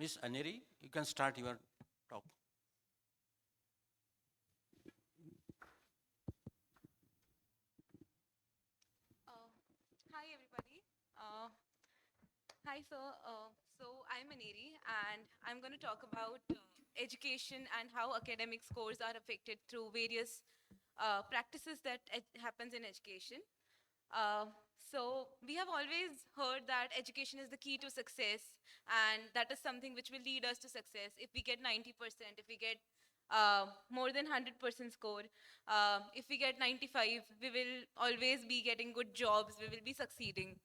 Miss Aneri, you can start your talk. Hi, everybody. Hi, sir. I'm Aneri, and I'm going to talk about education and how academic scores are affected through various practices that happens in education. Uh, we have always heard that education is the key to success, and that is something which will lead us to success. If we get 90%, if we get more than 100% score, if we get 95, we will always be getting good jobs, we will be succeeding.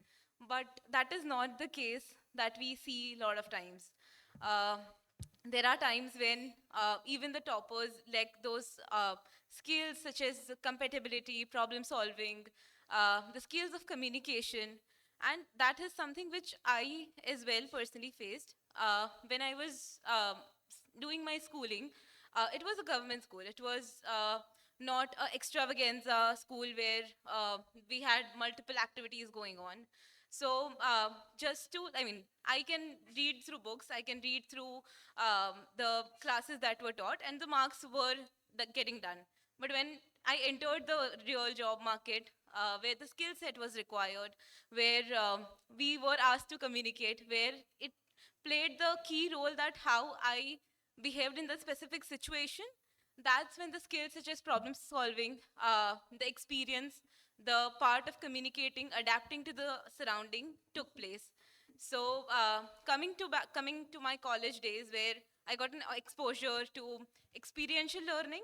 But that is not the case that we see a lot of times. Uh, there are times when even the toppers lack those skills such as compatibility, problem solving, the skills of communication. And that is something which I as well personally faced when I was doing my schooling. It was a government school. It was not an extravaganza school where we had multiple activities going on. I mean, I can read through books, I can read through the classes that were taught, and the marks were getting done. But when I entered the real job market, where the skill set was required, where we were asked to communicate, where it played the key role that how I behaved in the specific situation, that's when the skills such as problem solving, the experience, the part of communicating, adapting to the surrounding took place. Coming to my college days, where I got an exposure to experiential learning,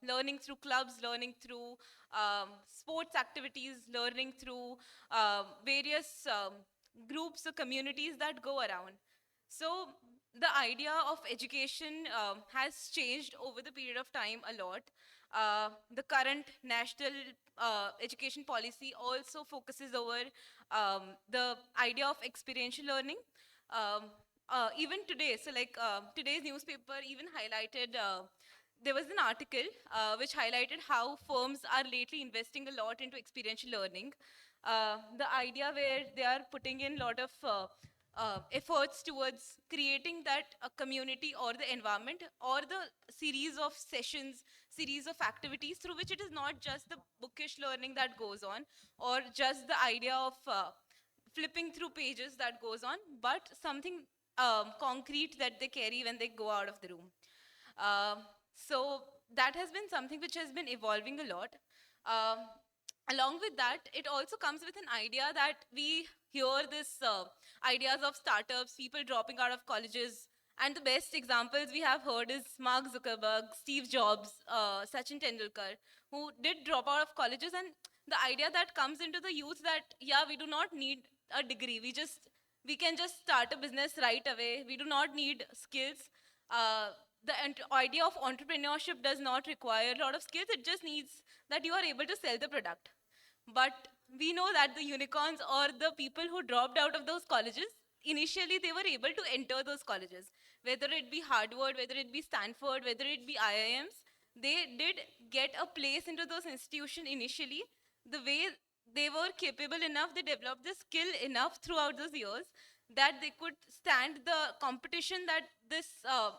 learning through clubs, learning through sports activities, learning through various groups or communities that go around. So the idea of education has changed over the period of time a lot. The current national education policy also focuses over the idea of experiential learning. Um, Even today, today's newspaper even highlighted. There was an article which highlighted how firms are lately investing a lot into experiential learning. The idea where they are putting in a lot of efforts towards creating that community or the environment or the series of sessions, series of activities through which it is not just the bookish learning that goes on or just the idea of flipping through pages that goes on, but something concrete that they carry when they go out of the room. Um, so that has been something which has been evolving a lot. Um, Along with that, it also comes with an idea that we hear this ideas of startups, people dropping out of colleges, and the best examples we have heard is Mark Zuckerberg, Steve Jobs, Sachin Tendulkar, who did drop out of colleges, and the idea that comes into the youth that yeah, we do not need a degree, we can just start a business right away. We do not need skills. The idea of entrepreneurship does not require a lot of skills. It just needs that you are able to sell the product. But we know that the unicorns or the people who dropped out of those colleges, initially they were able to enter those colleges, whether it be Harvard, whether it be Stanford, whether it be IIMs. They did get a place into those institutions initially. The way they were capable enough, they developed the skill enough throughout those years that they could stand the competition that this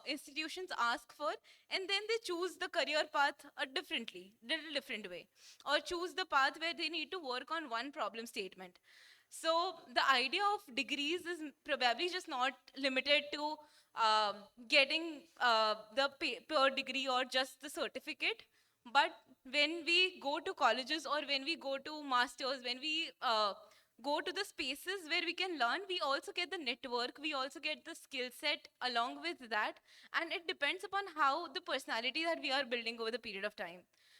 institutions ask for, and then they choose the career path a little different way, or choose the path where they need to work on one problem statement. So the idea of degrees is probably just not limited to getting the pure degree or just the certificate. But when we go to colleges or when we go to masters, when we go to the spaces where we can learn, we also get the network, we also get the skill set along with that. And it depends upon how the personality that we are building over the period of time.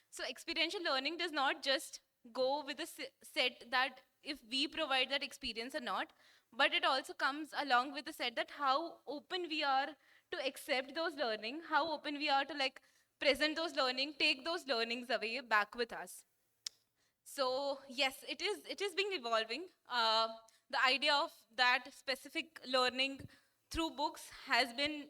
So experiential learning does not just go with a set that if we provide that experience or not, but it also comes along with the set that how open we are to accept those learning, how open we are to like present those learning, take those learnings away back with us. So yes, it is being evolving. The idea of that specific learning through books has been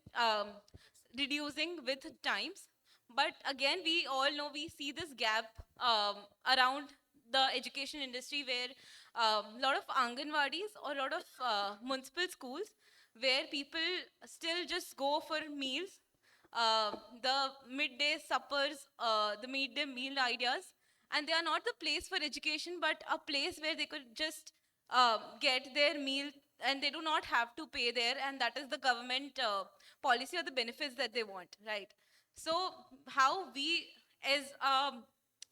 reducing with times. But again, we all know we see this gap around the education industry where a lot of Anganwadis or a lot of municipal schools where people still just go for meals, the midday suppers, the midday meal ideas, and they are not the place for education, but a place where they could just get their meal and they do not have to pay there, and that is the government policy or the benefits that they want, right? So, how we as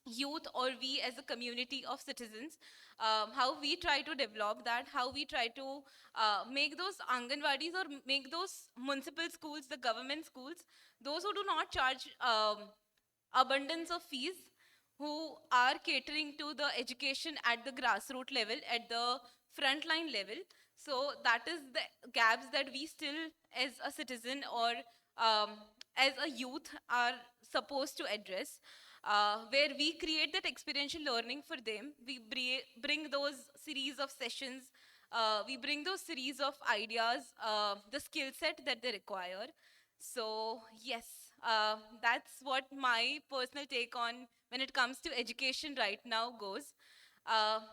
youth or we as a community of citizens, how we try to develop that, how we try to make those Anganwadis or make those municipal schools, the government schools, those who do not charge abundance of fees, who are catering to the education at the grassroots level, at the frontline level. So that is the gaps that we still, as a citizen or um, as a youth, are supposed to address. Where we create that experiential learning for them, we bring those series of sessions, we bring those series of ideas, the skill set that they require. So yes, that's what my personal take on when it comes to education right now goes.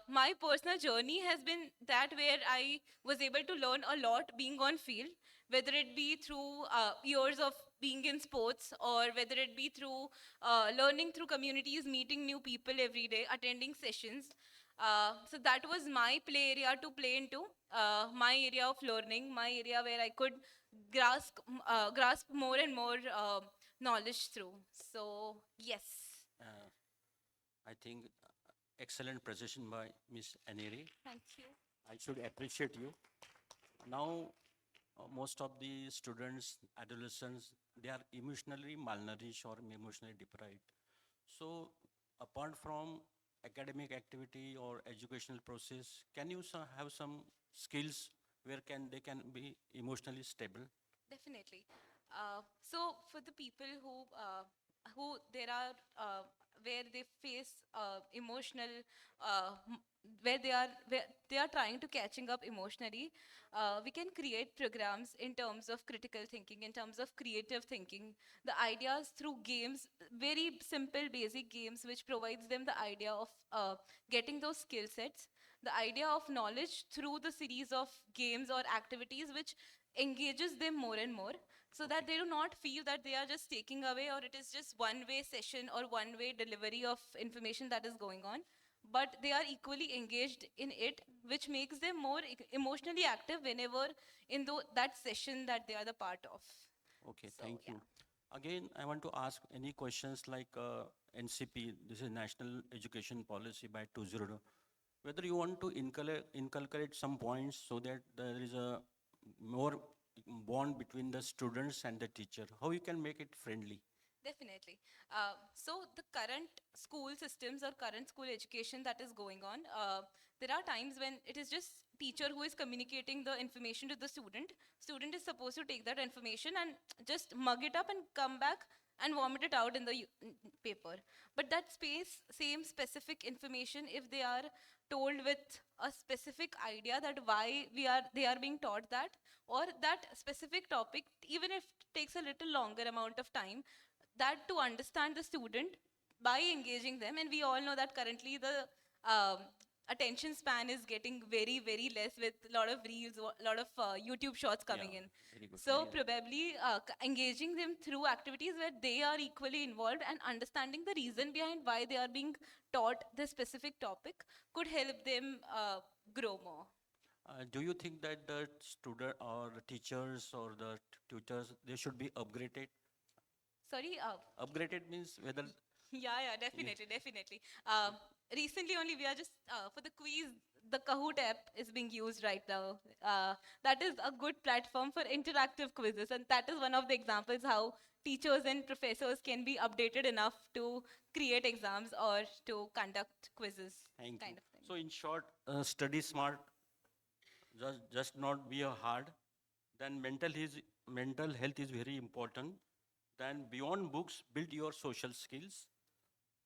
My personal journey has been that where I was able to learn a lot being on field, whether it be through years of being in sports or whether it be through learning through communities, meeting new people every day, attending sessions. So that was my play area to play into, my area of learning, my area where I could grasp more and more knowledge through. So yes. Uh, I think excellent presentation by Miss Aneri. Thank you. I should appreciate you. Now, most of the students, adolescents, they are emotionally malnourished or emotionally deprived. So, apart from academic activity or educational process, can you have some skills where can they can be emotionally stable? Definitely. So for the people who there are where they face emotional where they are trying to catching up emotionally, we can create programs in terms of critical thinking, in terms of creative thinking, the ideas through games, very simple basic games which provides them the idea of getting those skill sets, the idea of knowledge through the series of games or activities which engages them more and more, so that they do not feel that they are just taking away or it is just one way session or one way delivery of information that is going on, but they are equally engaged in it, which makes them more emotionally active whenever in that session that they are the part of. Okay, So thank yeah. you. Again, I want to ask any questions like NCP, this is National Education Policy by 20, whether you want to inculcate some points so that there is a more bond between the students and the teacher, how you can make it friendly? Definitely. So the current school systems or current school education that is going on, there are times when it is just teacher who is communicating the information to the student. Student is supposed to take that information and just mug it up and come back and vomit it out in the paper. But that same specific information, if they are told with a specific idea that why they are being taught that, or that specific topic, even if it takes a little longer amount of time, that to understand the student by engaging them, and we all know that currently the um, attention span is getting very very less with a lot of reels, a lot of YouTube shorts Yeah, coming in. very good. So probably engaging them through activities where they are equally involved and understanding the reason behind why they are being taught this specific topic could help them grow more. Do you think that the student or the teachers or the tutors, they should be upgraded? Sorry. Upgraded means whether, Yeah, yeah, definitely, definitely. Recently, only we are just for the quiz. The Kahoot app is being used right now. That is a good platform for interactive quizzes, and that is one of the examples how teachers and professors can be updated enough to create exams or to conduct quizzes, thank you. kind of thing. So in short, study smart, just not be a hard. Then mental health is very important. Then beyond books, build your social skills.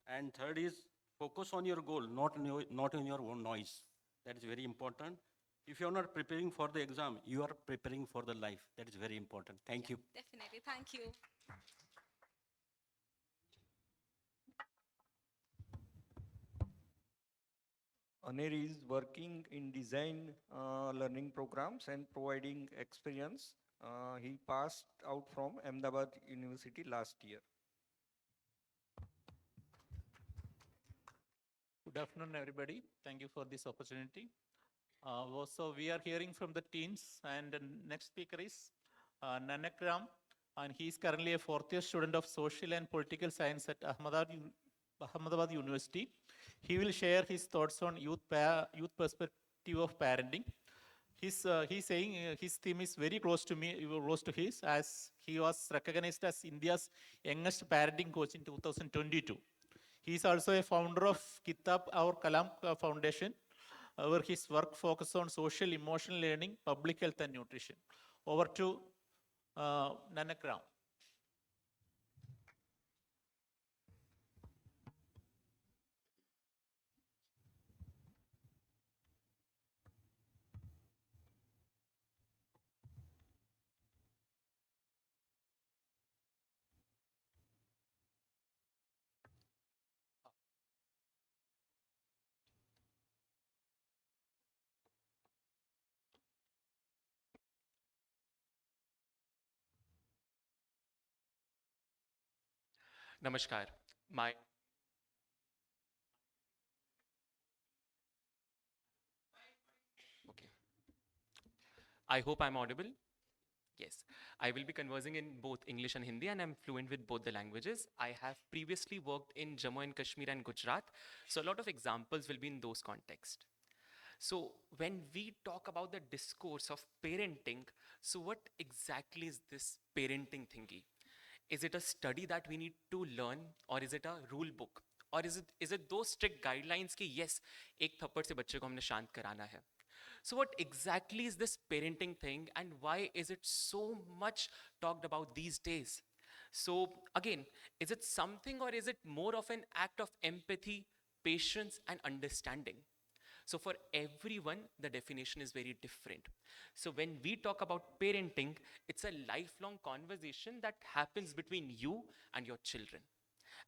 And third is focus on your goal, not on your own noise. That is very important. If you are not preparing for the exam, you are preparing for the life. That is very important. Thank Yeah, you. definitely. Thank you. Anir is working in design learning programs and providing experience. He passed out from Ahmedabad University last year. Good afternoon, everybody. Thank you for this opportunity. Also, we are hearing from the teens, and the next speaker is Nanak Ram, and he is currently a fourth-year student of Social and Political Science at Ahmedabad University. He will share his thoughts on youth perspective of parenting. He's saying his theme is very close to me, close to his, as he was recognized as India's youngest parenting coach in 2022. He is also a founder of Kitab Aur Kalam Foundation, where his work focuses on social emotional learning, public health, and nutrition. Over to Nanak Ram. Namaskar. My okay. I hope I'm audible. Yes, I will be conversing in both English and Hindi, and I'm fluent with both the languages. I have previously worked in Jammu and Kashmir and Gujarat, so a lot of examples will be in those contexts. So when we talk about the discourse of parenting, so what exactly is this parenting thingy? Is it a study that we need to learn, or is it a rule book, or is it those strict guidelines कि yes, एक थप्पड़ से बच्चे को हमने शांत कराना है? So what exactly is this parenting thing, and why is it so much talked about these days? So again, is it something, or is it more of an act of empathy, patience, and understanding? So for everyone, the definition is very different. So when we talk about parenting, it's a lifelong conversation that happens between you and your children.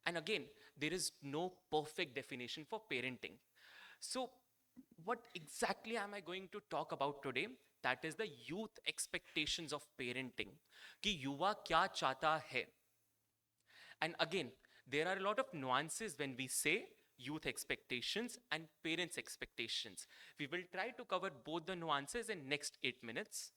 And again, there is no perfect definition for parenting. So what exactly am I going to talk about today? That is the youth expectations of parenting. कि युवा क्या चाहता है? And again, there are a lot of nuances when we say youth expectations and parents' expectations. We will try to cover both the nuances in next 8 minutes.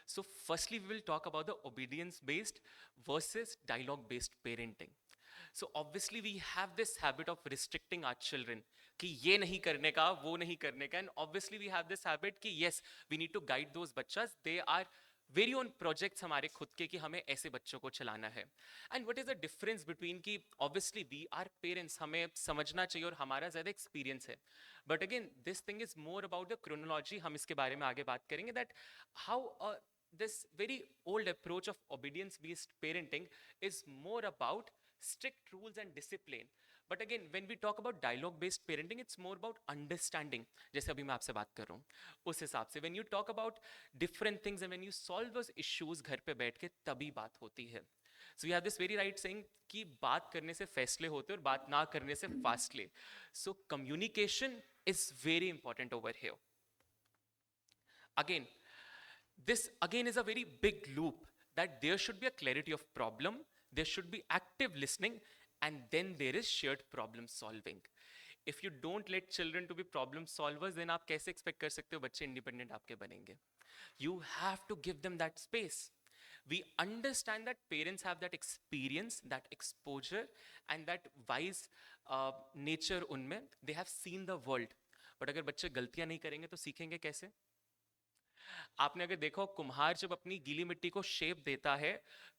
So firstly, we will talk about the obedience-based versus dialogue-based parenting. So obviously we have this habit of restricting our children कि ये नहीं करने का, वो नहीं करने का, and obviously we have this habit कि yes, we need to guide those बच्चas. They are very own projects हमारे खुद के कि हमें ऐसे बच्चों को चलाना है. And what is the difference between कि obviously we are parents, हमें समझना चाहिए और हमारा ज़्यादा experience है. But again, this thing is more about the chronology. हम इसके बारे में आगे बात करेंगे that how this very old approach of obedience-based parenting is more about strict rules and discipline. But again, when we talk about dialogue-based parenting, it's more about understanding. जैसे अभी मैं आपसे बात कर रहा हूँ, उस हिसाब से when you talk about different things and when you solve those issues घर पे बैठ के तभी बात होती है. So we have this very right saying कि बात करने से फैसले होते और बात ना करने से फासले. So communication is very important over here. Again, this again is a very big loop that there should be a clarity of problem, there should be active listening, and then there is shared problem solving. If you don't let children to be problem solvers, then आप कैसे expect कर सकते हो बच्चे independent आपके बनेंगे? You have to give them that space. We understand that parents have that experience, that exposure, and that wise nature उनमें. They have seen the world. But अगर बच्चे गलतियां नहीं करेंगे तो सीखेंगे कैसे? आपने अगर देखो कुम्हार जब अपनी गीली मिट्टी को शेप देता है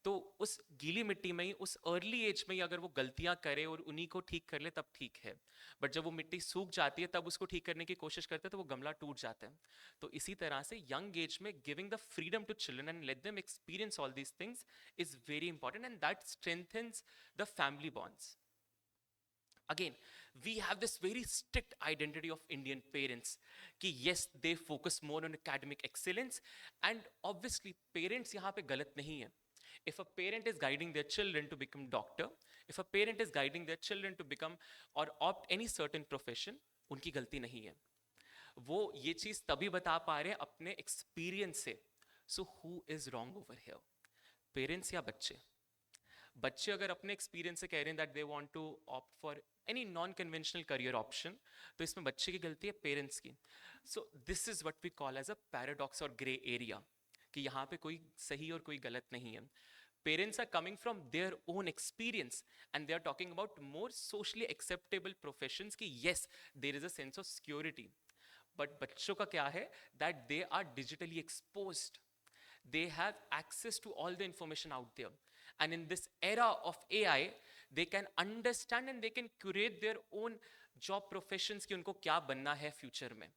तो उस गीली मिट्टी में ही उस अर्ली एज में ही अगर वो गलतियां करे और उन्हीं को ठीक कर ले तब ठीक है. बट जब वो मिट्टी सूख जाती है तब उसको ठीक करने की कोशिश करते हैं तो वो गमला टूट जाता है. तो इसी तरह से यंग एज में giving the freedom to children and let them experience all these things is very important and that strengthens the family bonds. Again, we have this very strict identity of Indian parents कि yes, they focus more on academic excellence, and obviously parents यहाँ पे गलत नहीं है. If a parent is guiding their children to become doctor, if a parent is guiding their children to become or opt any certain profession, उनकी गलती नहीं है. वो ये चीज तभी बता पा रहे हैं अपने एक्सपीरियंस से. So who is wrong over here, parents या बच्चे? बच्चे अगर अपने एक्सपीरियंस से कह रहे हैं that they want to opt for any non conventional career option, तो इसमें बच्चे की गलती है, पेरेंट्स की. So this is what we call as a paradox और ग्रे एरिया, कि यहाँ पे कोई सही और कोई गलत नहीं है. Parents are coming from their own experience and they are talking about more socially acceptable professions कि yes, there is a sense of security. But बच्चों का क्या है that they are digitally exposed. They have access to all the information out there. And in this era of AI, they can understand and they can curate their own job professions कि उनको क्या बनना है future में.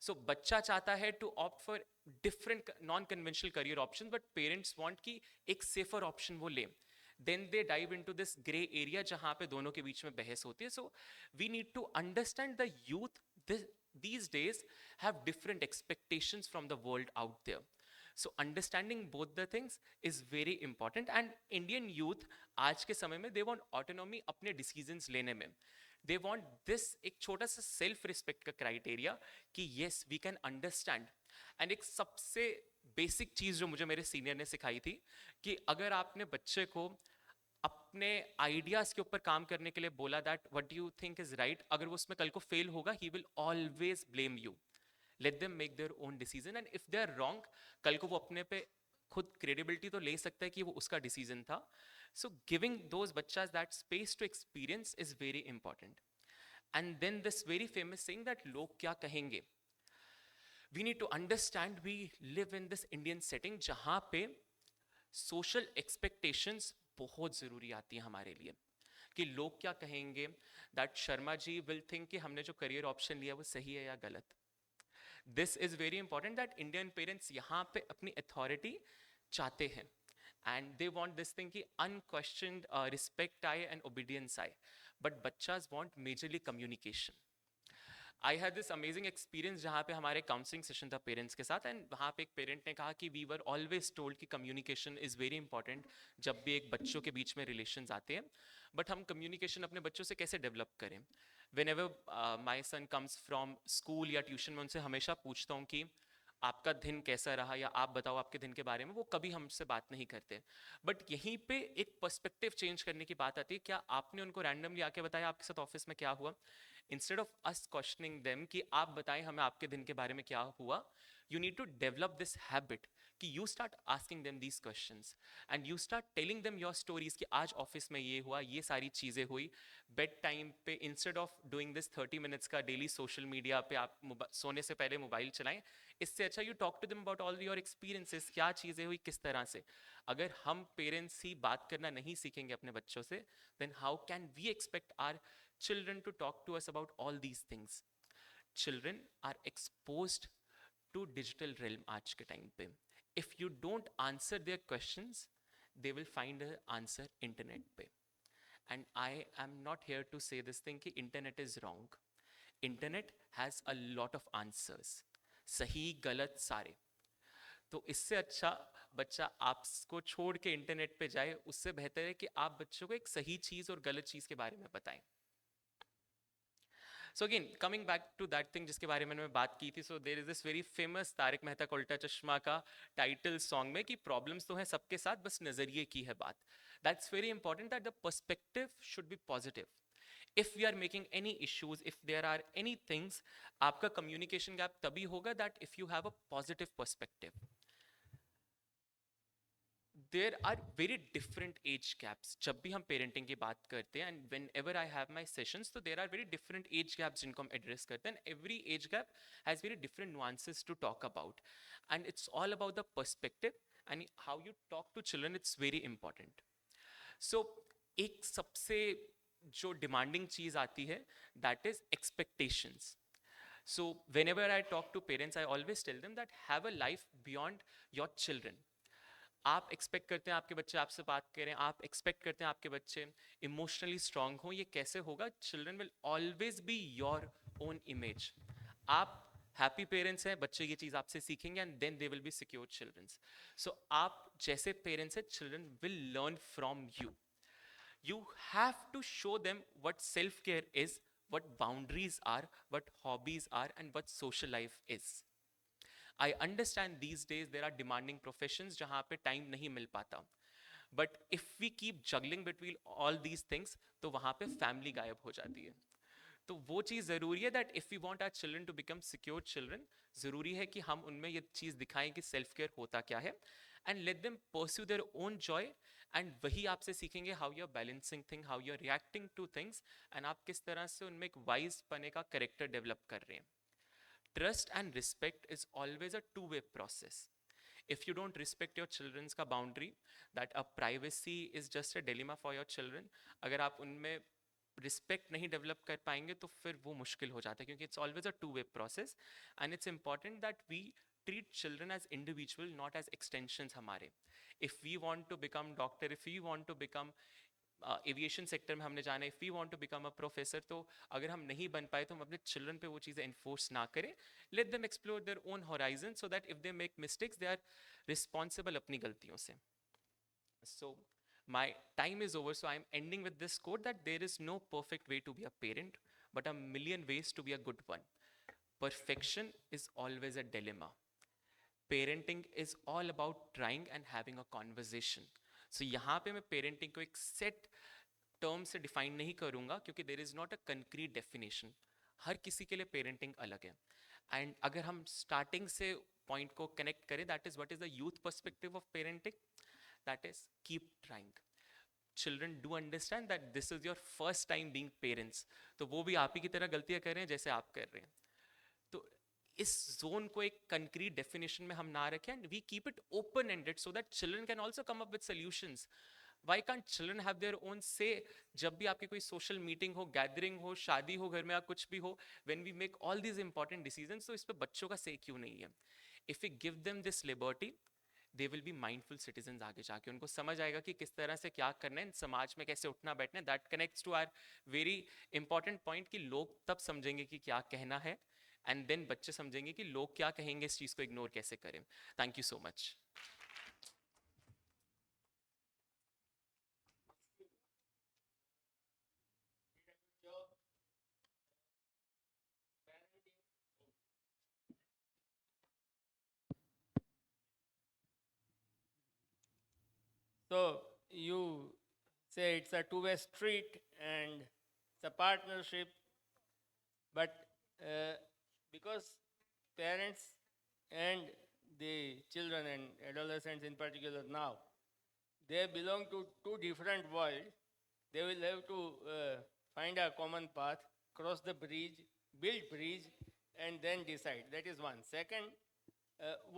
So बच्चा चाहता है to opt for different non-conventional career options, but parents want कि एक safer option वो ले. Then they dive into this gray area जहाँ पे दोनों के बीच में बहस होती है. So we need to understand the youth these days have different expectations from the world out there. So understanding both the things is very important. And Indian youth आज के समय में they want autonomy अपने decisions लेने में. They want this एक छोटा सा सेल्फ रिस्पेक्ट का क्राइटेरिया कि yes we can understand. And एक सबसे बेसिक चीज जो मुझे मेरे सीनियर ने सिखाई थी कि अगर आपने बच्चे को अपने आइडियाज के ऊपर काम करने के लिए बोला that what you think is right, अगर वो उसमें कल को फेल होगा he will always blame you. Let them make their own decision and if they are wrong, कल को वो अपने पे खुद क्रेडिबिलिटी तो ले सकता है कि वो उसका डिसीजन था. So giving those bachas that space to experience is very important. And then this very famous saying that log kya kahenge. We need to understand we live in this Indian setting jahan pe social expectations बहुत ज़रूरी आती हैं हमारे लिए कि लोग क्या कहेंगे. That Sharma ji will think कि हमने जो करियर ऑप्शन लिया वो सही है या गलत. This is very important that Indian parents यहाँ पे अपनी अथॉरिटी चाहते हैं. And they want this thing ki unquestioned respect आए and obedience आए. But बच्चास want majorly communication. I had this amazing experience जहाँ पे हमारे counseling session था parents के साथ, and वहाँ पे एक parent ने कहा कि we were always told कि communication is very important जब भी एक बच्चों के बीच में relations आते हैं. But हम communication अपने बच्चों से कैसे develop करें? Whenever my son comes from school या tuition, मैं उनसे हमेशा पूछता हूँ कि आपका दिन कैसा रहा या आप बताओ आपके दिन के बारे में. वो कभी हमसे बात नहीं करते. बट यहीं पे एक पर्सपेक्टिव चेंज करने की बात आती है. क्या आपने उनको रैंडमली आके बताया आपके साथ ऑफिस में क्या हुआ? Instead of us questioning them कि आप बताएं हमें आपके दिन के बारे में क्या हुआ, you need to develop this habit कि you start asking them these questions and you start telling them your stories कि आज ऑफिस में ये हुआ, ये सारी चीज़ें हुई. बेड टाइम पे instead of doing this 30 minutes का डेली सोशल मीडिया पे आप सोने से पहले मोबाइल चलाएं. इससे अच्छा you talk to them about all your experiences, क्या चीज़ें हुई किस तरह से. अगर हम पेरेंट्स ही बात करना नहीं सीखेंगे अपने बच्चों से, then how can we expect our children to talk to us about all these things. Children are exposed to digital realm आज के टाइम पे. If you don't answer their questions, they will find an answer internet पे. And I am not here to say this thing कि internet is wrong. Internet has a lot of answers. सही गलत सारे. तो इससे अच्छा बच्चा आपको छोड़ के इंटरनेट पे जाए, उससे बेहतर है कि आप बच्चों को एक सही चीज और गलत चीज के बारे में बताएं. So again, coming back to that thing जिसके बारे में मैंने बात की थी, so there is this very famous Tarak Mehta का उल्टा चश्मा का टाइटल सॉन्ग में कि प्रॉब्लम्स तो हैं सबके साथ, बस नजरिए की है बात. That's very important that the perspective should be positive. If we are making any issues, if there are any things, आपका communication gap तभी होगा that if you have a positive perspective. There are very different age gaps जब भी हम parenting की बात करते हैं, and whenever I have my sessions, so there are very different age gaps जिनको हम address करते हैं, and every age gap has very different nuances to talk about, and it's all about the perspective and how you talk to children. It's very important. So एक सबसे जो demanding चीज आती है, that is expectations. So whenever I talk to parents, I always tell them that have a life beyond your children. आप expect करते हैं आपके बच्चे आपसे बात करें, आप एक्सपेक्ट करते हैं आपके बच्चे इमोशनली स्ट्रांग हो, ये कैसे होगा? Children will always be your own image. आप हैप्पी पेरेंट्स हैं, बच्चे ये चीज आपसे सीखेंगे and then they will be secure childrens. So आप जैसे पेरेंट्स हैं, children will learn from you. You have to show them what self care is, what boundaries are, what hobbies are, and what social life is. I understand these days there are demanding professions जहाँ पे time नहीं मिल पाता. But if we keep juggling between all these things, तो वहाँ पे family गायब हो जाती है. तो वो चीज़ ज़रूरी है that if we want our children to become secure children, ज़रूरी है कि हम उनमें ये चीज़ दिखाएं कि self care होता क्या है, and let them pursue their own joy, and वही आपसे सीखेंगे how you're balancing thing, how you're reacting to things, and आप किस तरह से उनमें एक wise पने का character develop कर रहे हैं. Trust and respect is always a two-way process. If you don't respect your children's का boundary, that a privacy is just a dilemma for your children, अगर आप उनमें रिस्पेक्ट नहीं डेवलप कर पाएंगे तो फिर वो मुश्किल हो जाता है, क्योंकि it's always a two way process and it's important that we treat children as individual, not as extensions हमारे. If we want to become doctor, if we want to become aviation sector में हमने जाना है, if we want to become a professor, तो अगर हम नहीं बन पाए तो हम अपने चिल्ड्रन पे वो चीज़ें इन्फोर्स ना करें. Let them explore their own horizon so that if they make mistakes they are responsible अपनी गलतियों से. So my time is over, so I'm ending with this quote that there is no perfect way to be a parent, but a million ways to be a good one. Perfection is always a dilemma. Parenting is all about trying and having a conversation. So यहाँ पे मैं parenting को एक set term से define नहीं करूँगा, क्योंकि there is not a concrete definition. हर किसी के लिए parenting अलग है. And अगर हम starting से point को connect करें, that is what is the youth perspective of parenting. That is, keep trying. Children do understand that this is your first time being parents. तो वो भी आप ही की तरह गलतियां कर रहे हैं जैसे आप कर रहे हैं. तो इस जोन को एक कंक्रीट डेफिनेशन में हम ना रखें, and we keep it open ended so that children can also come up with solutions. Why can't children have their own say? जब भी आपकी कोई social meeting हो, gathering हो, शादी हो घर में, या कुछ भी हो, when we make all these important decisions, तो इस पे बच्चों का say क्यों नहीं है? If we give them this liberty, they will be mindful citizens. आगे जाके उनको समझ आएगा कि किस तरह से क्या करना है, समाज में कैसे उठना बैठना है. That connects to our very important point कि लोग तब समझेंगे कि क्या कहना है, एंड देन बच्चे समझेंगे कि लोग क्या कहेंगे, इस चीज़ को इग्नोर कैसे करें. Thank you so much. So you say it's a two-way street and it's a partnership, but because parents and the children and adolescents in particular now, they belong to two different worlds, they will have to find a common path, cross the bridge, build bridge, and then decide. That is one. Second,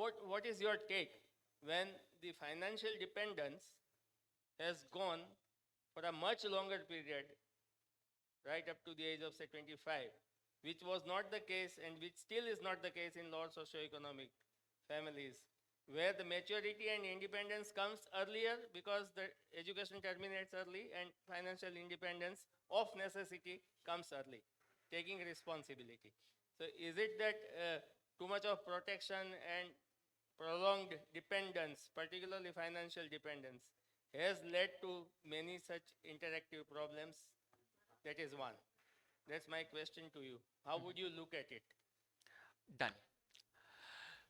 what is your take when the financial dependence has gone for a much longer period, right up to the age of say 25, which was not the case and which still is not the case in lower socioeconomic families, where the maturity and independence comes earlier because the education terminates early and financial independence of necessity comes early, taking responsibility. So is it that too much of protection and prolonged dependence, particularly financial dependence, has led to many such interactive problems? That is one. That's my question to you. How would you look at it? Done.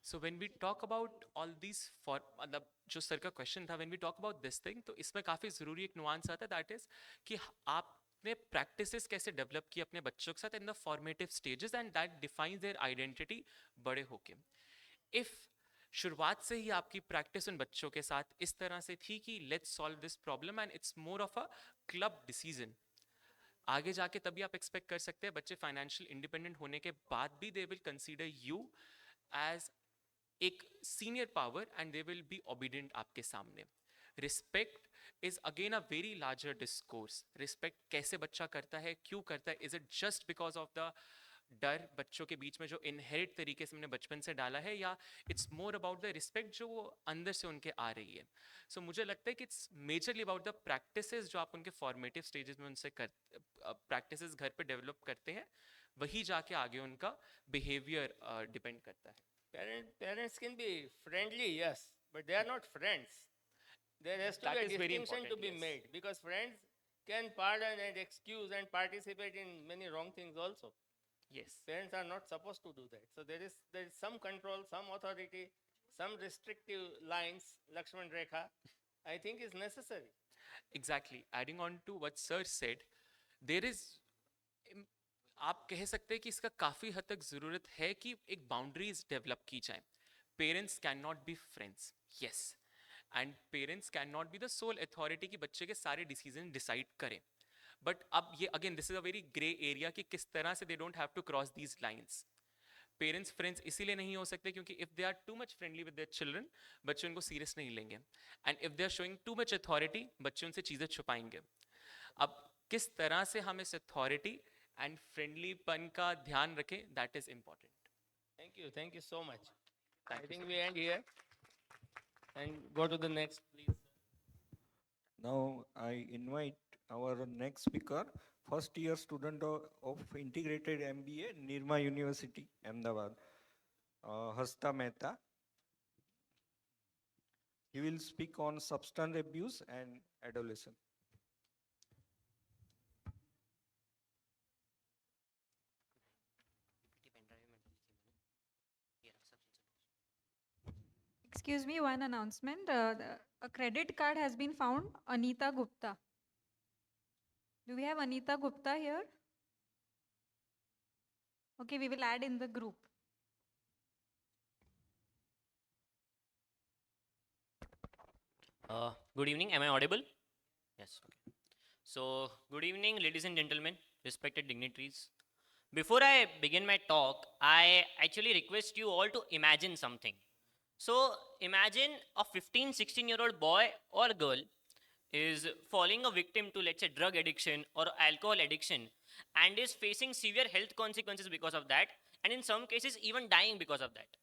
So when we talk about all these, for मतलब जो sir का question था, when we talk about this thing, तो इसमें काफ़ी ज़रूरी एक nuance आता है, that is कि आपने practices कैसे develop की अपने बच्चों के साथ in the formative stages, and that defines their identity बड़े होके. If शुरुआत से ही आपकी प्रैक्टिस उन बच्चों के साथ इस तरह से थी कि let's solve this problem and it's more of a club decision, आगे जाके तभी आप एक्सपेक्ट कर सकते हैं बच्चे फाइनेंशियल इंडिपेंडेंट होने के बाद भी they will consider you as एक senior power and they will be obedient आपके सामने. Respect is again a very larger discourse. Respect कैसे बच्चा करता है, क्यों करता है, is it just because of the dar बच्चों के बीच में जो इनहेरिट तरीके से हमने बचपन से डाला है, या it's more about the respect जो वो अंदर से उनके आ रही है? सो मुझे लगता है कि it's majorly about the practices जो आप उनके फॉर्मेटिव स्टेजेस में उनसे कर प्रैक्टिसेस घर पे डेवलप करते हैं, वही जाके आगे उनका बिहेवियर डिपेंड करता है. Parents can be friendly, yes, but they are not friends. There has to That be a is very distinction to important, be yes. made, because friends can pardon and excuse and participate in many wrong things also. Yes. Parents are not supposed to do that. So there is some control, some authority, some restrictive lines, Lakshman Rekha, I think is necessary. Exactly. Adding on to what Sir said, there is आप कह सकते हैं कि इसका काफी हद तक जरूरत है कि एक बाउंड्रीज डेवलप की जाए. Parents can not be friends, yes, and parents can not be the soul authority कि बच्चे के सारे डिसीजन डिसाइड करें. बट अब ये again this is a very grey area कि किस तरह से they don't have to cross these lines. Parents friends इसीलिए नहीं हो सकते क्योंकि if they are too much friendly with their children, बच्चे उनको सीरियस नहीं लेंगे. And if they are showing too much authority, बच्चे उनसे चीजें छुपाएंगे. अब किस तरह से हम इस अथॉरिटी एंड फ्रेंडलीपन का ध्यान रखें, that is important. Thank you so much. Thank I you, think sir. we end here and go to the next, please. Now I invite our next speaker, first year student of integrated MBA, Nirma University, Ahmedabad, Hasta Mehta. He will speak on substance abuse and adolescence. Excuse me, one announcement. A credit card has been found, Anita Gupta. Do we have Anita Gupta here? Okay, we will add in the group. Good evening. Am I audible? Yes. Okay. So, good evening, ladies and gentlemen, respected dignitaries. Before I begin my talk, I actually request you all to imagine something. So, imagine a 15, 16-year-old boy or girl is falling a victim to, let's say, drug addiction or alcohol addiction and is facing severe health consequences because of that, and in some cases, even dying because of that.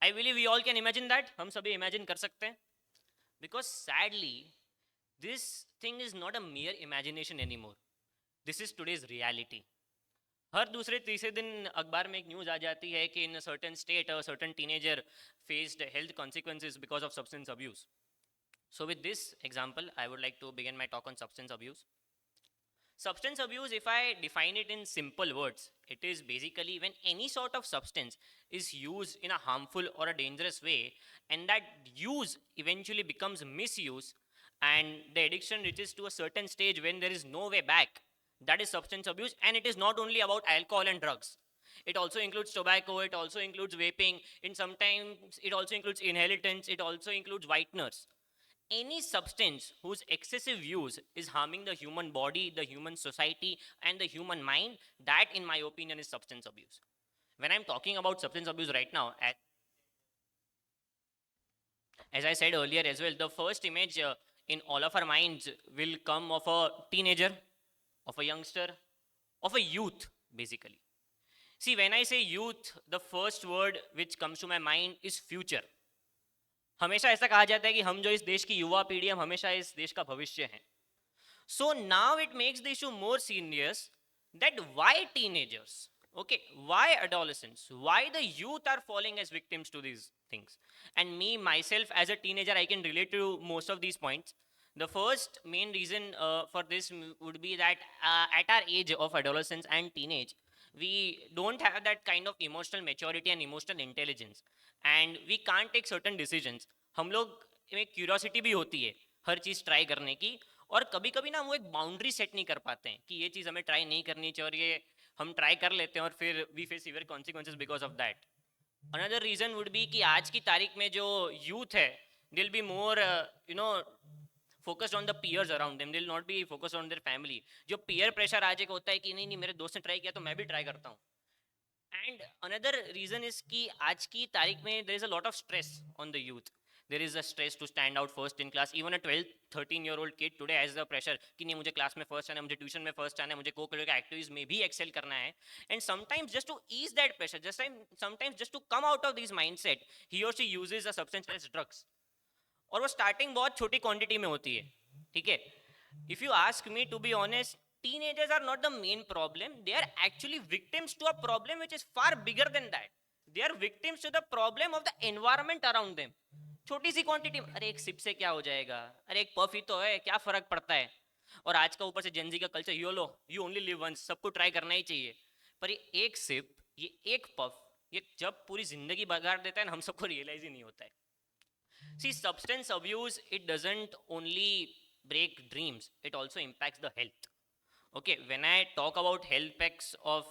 I believe we all can imagine that. हम सभी imagine कर सकते हैं. Because sadly, this thing is not a mere imagination anymore. This is today's reality. हर दूसरे तीसरे दिन अखबार में एक न्यूज़ आ जाती है कि in a certain state a certain teenager faced health consequences because of substance abuse. So with this example, I would like to begin my talk on substance abuse. Substance abuse, if I define it in simple words, it is basically when any sort of substance is used in a harmful or a dangerous way, and that use eventually becomes misuse, and the addiction reaches to a certain stage when there is no way back. That is substance abuse, and it is not only about alcohol and drugs. It also includes tobacco, it also includes vaping, and sometimes it also includes inhalants, it also includes whiteners. Any substance whose excessive use is harming the human body, the human society, and the human mind, that in my opinion is substance abuse. When I'm talking about substance abuse right now, as I said earlier as well, the first image in all of our minds will come of a teenager, of a youngster, of a youth, basically. See, when I say youth, the first word which comes to my mind is future. हमेशा ऐसा कहा जाता है कि हम जो इस देश की युवा पीढ़ी हम हमेशा इस देश का भविष्य हैं. So now it makes the issue more serious that why teenagers, okay, why adolescents, why the youth are falling as victims to these things. And me myself as a teenager, I can relate to most of these points. The first main reason for this would be that at our age of adolescence and teenage, we don't have that kind of emotional maturity and emotional intelligence, and we can't take certain decisions. हम लोग में curiosity भी होती है हर चीज़ try करने की, और कभी कभी ना वो एक बाउंड्री सेट नहीं कर पाते हैं कि ये चीज़ हमें ट्राई नहीं करनी चाहिए, और ये हम ट्राई कर लेते हैं और फिर we face severe consequences because of that. Another reason would be कि आज की तारीख में जो यूथ है, they will be more focused on the peers around them, they will not be focused on their family. जो peer pressure आज एक होता है कि नहीं मेरे दोस्त ने ट्राई किया तो मैं भी ट्राई करता हूँ. And another reason is कि आज की तारीख में there is a lot of stress on the youth. there is a stress to stand out first in class. Even a 12 13-year-old kid today has the pressure कि नहीं मुझे class में first आना है, मुझे ट्यूशन में फर्स्ट आना है, मुझे को करिकुलर एक्टिविटीज में भी एक्सेल करना है. And sometimes just to ease that pressure, sometimes just to come out of this mindset, he or she uses a substance as drugs. और वो स्टार्टिंग बहुत छोटी क्वांटिटी में होती है, ठीक है. If you ask me, to be honest, teenagers are not the main problem. They are actually victims to a problem which is far bigger than that. They are victims to the problem of the environment around them. छोटी सी quantity, अरे एक SIP से क्या हो जाएगा, अरे एक puff ही तो है, क्या फर्क पड़ता है. और आज का ऊपर से जेनजी का culture, YOLO, you only live once, सबको ट्राई करना ही चाहिए. पर ये एक सिप, ये एक पफ, ये जब पूरी जिंदगी बगाड़ देता है ना, हम सबको रियलाइज ही नहीं होता है. See, substance abuse, it doesn't only break dreams, it also impacts the health. Okay, when I talk about health effects of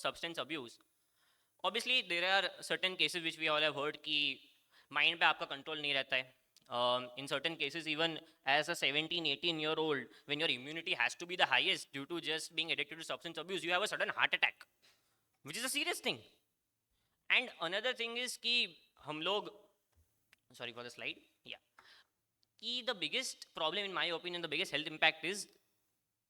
substance abuse, obviously there are certain cases which we all have heard कि mind पे आपका control नहीं रहता है. In certain cases, even as a 17-18-year-old, when your immunity has to be the highest due to just being addicted to substance abuse, you have a sudden heart attack, which is a serious thing. And another thing is कि हम लोग, sorry for the slide, yeah, कि the biggest problem in my opinion, the biggest health impact is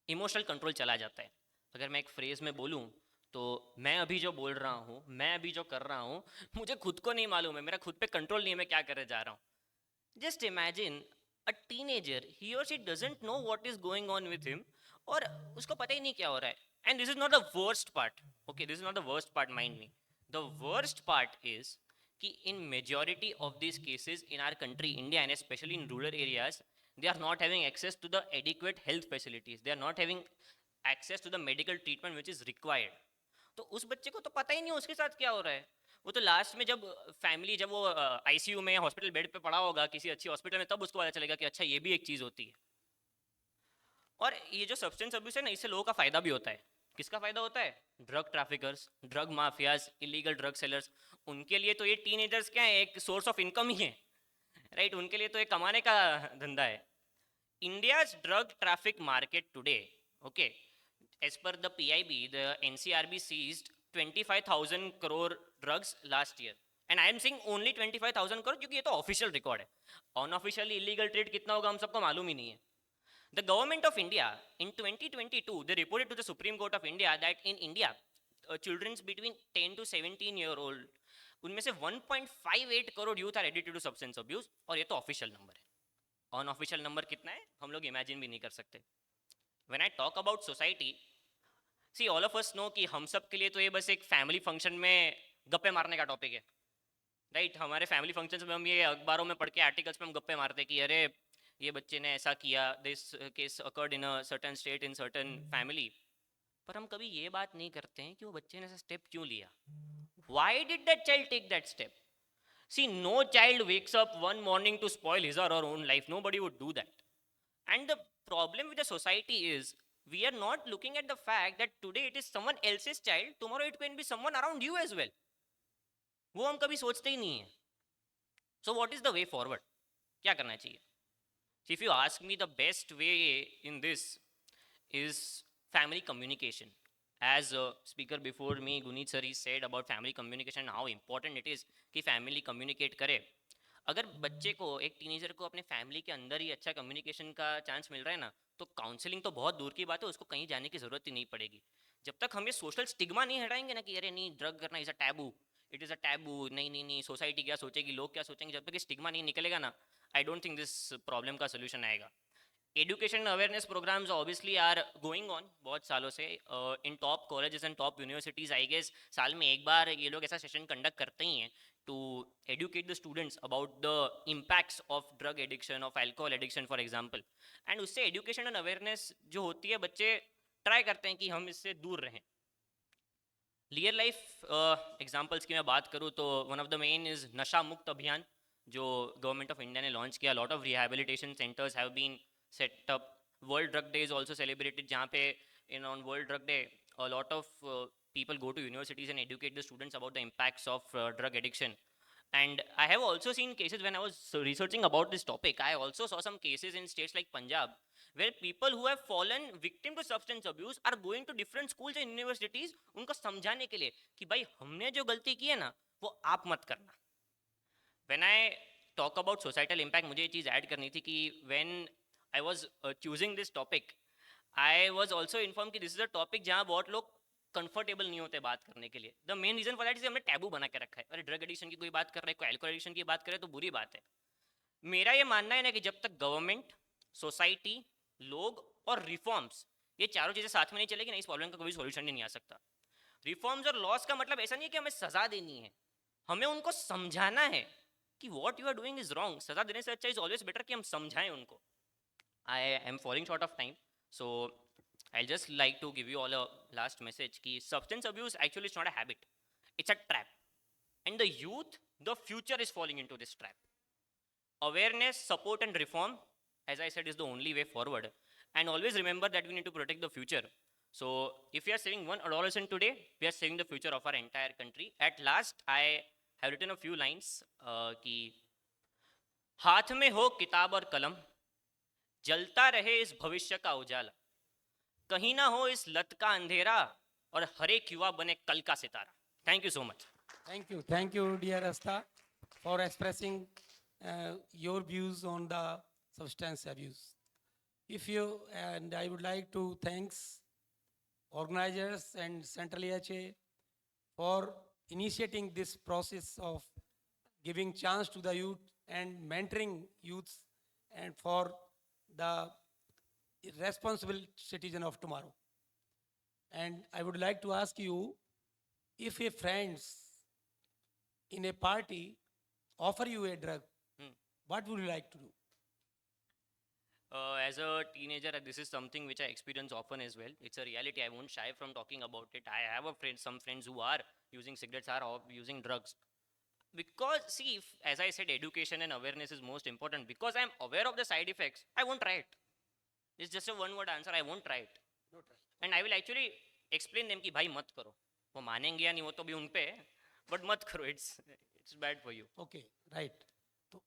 emotional control चला जाता है. अगर मैं एक phrase में बोलूँ तो मैं अभी जो बोल रहा हूँ, मैं अभी जो कर रहा हूँ, मुझे खुद को नहीं मालूम है, मेरा खुद पे कंट्रोल नहीं है मैं क्या करने जा रहा हूँ. Just imagine a teenager, he or she doesn't know what is going on with him, और उसको पता ही नहीं क्या हो रहा है. And this is not the worst part. Okay, this is not the worst part, mind me. The worst part is कि in majority of these cases in our country, India, and especially in rural areas, they are not having access to the adequate health facilities. They are not having access to the medical treatment which is required. तो उस बच्चे को तो पता ही नहीं उसके साथ क्या हो रहा है. वो तो लास्ट में जब फैमिली, जब वो आईसीयू में हॉस्पिटल बेड पे पड़ा होगा किसी अच्छी हॉस्पिटल में, तब उसको पता चलेगा कि अच्छा ये भी एक चीज़ होती है. और ये जो सब्सटेंस अब्यूज है ना, इससे लोगों का फायदा भी होता है. किसका फायदा होता है? Drug traffickers, drug mafias, illegal drug sellers. उनके लिए तो ये टीनेजर्स क्या है, एक सोर्स ऑफ इनकम ही है, राइट. उनके लिए तो एक कमाने का धंधा है. India's drug traffic market today, okay, as per the PIB, the NCRB seized 25,000 crore drugs last year. And I am saying only 25,000 crore क्योंकि ये तो ऑफिशियल रिकॉर्ड है. अनऑफिशियली इलीगल ट्रेड कितना होगा हम सबको मालूम ही नहीं है. The government of India in 2022, they reported to the Supreme Court of India that in India, children between 10 to 17-year-old, उनमें से 1.58 crore youth are addicted to substance abuse. और ये तो ऑफिशियल नंबर है. अनऑफिशियल नंबर कितना है हम लोग इमेजिन भी नहीं कर सकते. When I talk about society, see, all of us know कि हम सब के लिए तो ये बस एक फैमिली फंक्शन में गप्पे मारने का टॉपिक है, राइट. हमारे फैमिली फंक्शंस में हम ये अखबारों में पढ़ के आर्टिकल्स में हम गप्पे मारते कि अरे ये बच्चे ने ऐसा किया, this case occurred in a certain state in certain family. पर हम कभी ये बात नहीं करते हैं कि वो बच्चे ने ऐसा स्टेप क्यों लिया. Why did that child take that step. See, no child wakes up one morning to spoil his or her own life. Nobody would do that. And the problem with the society is we are not looking at the fact that today it is someone else's child, tomorrow it can be someone around you as well. वो हम कभी सोचते ही नहीं है. So what is the way forward? क्या करना चाहिए? So if you ask me, the best way in this is family communication. As a speaker before me, Guneet sir, he said about family communication and how important it is कि family communicate करे. अगर बच्चे को, एक teenager को अपने family के अंदर ही अच्छा कम्युनिकेशन का चांस मिल रहा है ना, तो काउंसलिंग तो बहुत दूर की बात है, उसको कहीं जाने की ज़रूरत ही नहीं पड़ेगी. जब तक हम ये सोशल स्टिग्मा नहीं हटाएंगे ना कि अरे नहीं ड्रग करना is a taboo, it is a taboo, नहीं नहीं नहीं सोसाइटी क्या सोचेगी, लोग क्या सोचेंगे, जब तक ये स्टिग्मा नहीं निकलेगा ना, I don't think this problem का सोल्यूशन आएगा. Education awareness programmes obviously are going on बहुत सालों से in top colleges and top universities. I guess साल में एक बार ये लोग ऐसा सेशन कंडक्ट करते ही हैं to educate the students about the impacts of drug addiction, of alcohol addiction for example. And उससे education and awareness जो होती है, बच्चे try करते हैं कि हम इससे दूर रहें. रियल लाइफ एग्जाम्पल्स की मैं बात करूँ तो one of the main is नशा मुक्त अभियान जो गवर्नमेंट ऑफ इंडिया ने लॉन्च किया. Lot of rehabilitation centres have been set up. World drug day is also celebrated जहाँ पे in on world drug day a lot of people go to universities and educate the students about the impacts of drug addiction. And I have also seen cases when I was researching about this topic. I also saw some cases in states like Punjab where people who have fallen victim to substance abuse are going to different schools and universities उनको समझाने के लिए कि भाई हमने जो गलती की है ना वो आप मत करना. When I talk about societal impact, मुझे ये चीज़ ऐड करनी थी कि when I was choosing this topic, I was also informed कि this is a topic जहाँ बहुत लोग कंफर्टेबल नहीं होते बात करने के लिए. The main reason for that is हमने टैबू बना के रखा है. अरे ड्रग एडिक्शन की कोई बात कर रहा है, कोई अल्कोहल एडिक्शन की बात करे तो बुरी बात है. मेरा ये मानना है ना कि जब तक गवर्नमेंट, सोसाइटी, लोग और रिफॉर्म्स, ये चारों चीज़ें साथ में नहीं चलेगी ना, इस प्रॉब्लम का कोई सॉल्यूशन नहीं आ सकता. रिफॉर्म्स और लॉस का मतलब ऐसा नहीं है कि हमें सजा देनी है, हमें उनको समझाना है कि what you are doing is wrong. सजा देने से अच्छा इज ऑलवेज बेटर कि हम समझाएं उनको. I am falling short of time, so I'll just like to give you all a last message कि substance abuse actually is not a habit, it's a trap, and the youth, the future is falling into this trap. Awareness, support and reform, as I said, is the only way forward, and always remember that we need to protect the future. So if we are saving one adolescent today, we are saving the future of our entire country. At last I have written a few lines कि हाथ में हो किताब और कलम, जलता रहे इस भविष्य का उजाला, कहीं ना हो इस लत का अंधेरा, और हर एक युवा बने कल का सितारा. Thank you so much. Thank you, dear Asta, for expressing your views on the substance abuse. And I would like to thanks organizers and Central EHA for initiating this process of giving chance to the youth and mentoring youths, and for the responsible citizen of tomorrow. And I would like to ask you, if a friends in a party offer you a drug, what would you like to do? As a teenager, this is something which I experience often as well. It's a reality. I won't shy from talking about it. I have some friends who are using cigarettes, are using drugs. Because see, as I said, education and awareness is most important. Because I'm aware of the side effects, I won't try it. It's just a one-word answer. I won't try it. And I will actually explain them कि भाई मत करो. वो मानेंगे या नहीं वो तो भी उन पे है. But मत करो. It's bad for you. Okay, right. So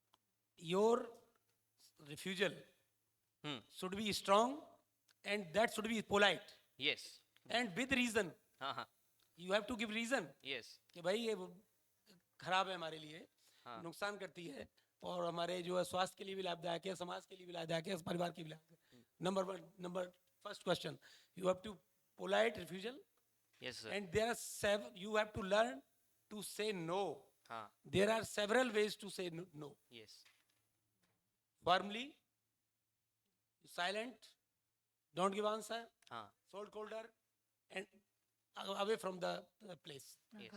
your refusal should be strong, and that should be polite Yes. and with reason. हाँ. You have to give reason Yes. कि भाई ये खराब है हमारे लिए, नुकसान करती है, और हमारे जो है स्वास्थ्य के लिए भी लाभदायक है, समाज के लिए भी लाभदायक है, परिवार के लिए भी लाभदायक है. First question, you have to polite refusal. Yes, sir. And there are you have to learn to say no. हाँ. There are several ways to say no. Yes. Firmly, silent, don't give answer, हाँ. salt colder, and away from the place. Yes.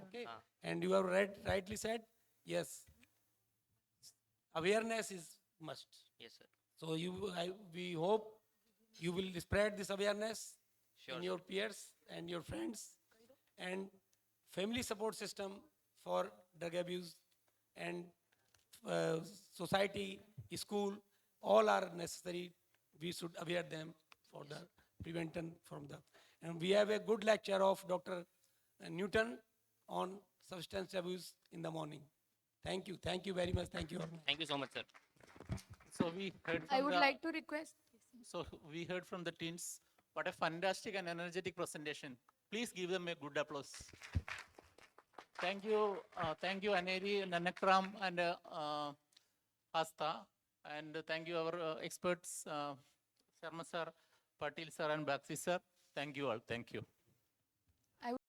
Okay. हाँ. And you have rightly said, yes, awareness is must. Yes, sir. So we hope you will spread this awareness Sure. in your peers and your friends, and family support system for drug abuse, and society, school, all are necessary. We should aware them for the prevention from the. And we have a good lecture of Dr. Newton on substance abuse in the morning. Thank you very much. Thank you. Thank you so much, sir. So we heard I from would the, like to request. so we heard from the teens. What a fantastic and energetic presentation. Please give them a good applause. Thank you, Aneri, Nanakram, and Asta, and thank you our experts, Sharma sir, Patil sir, and Bakshi sir. Thank you all. Thank you.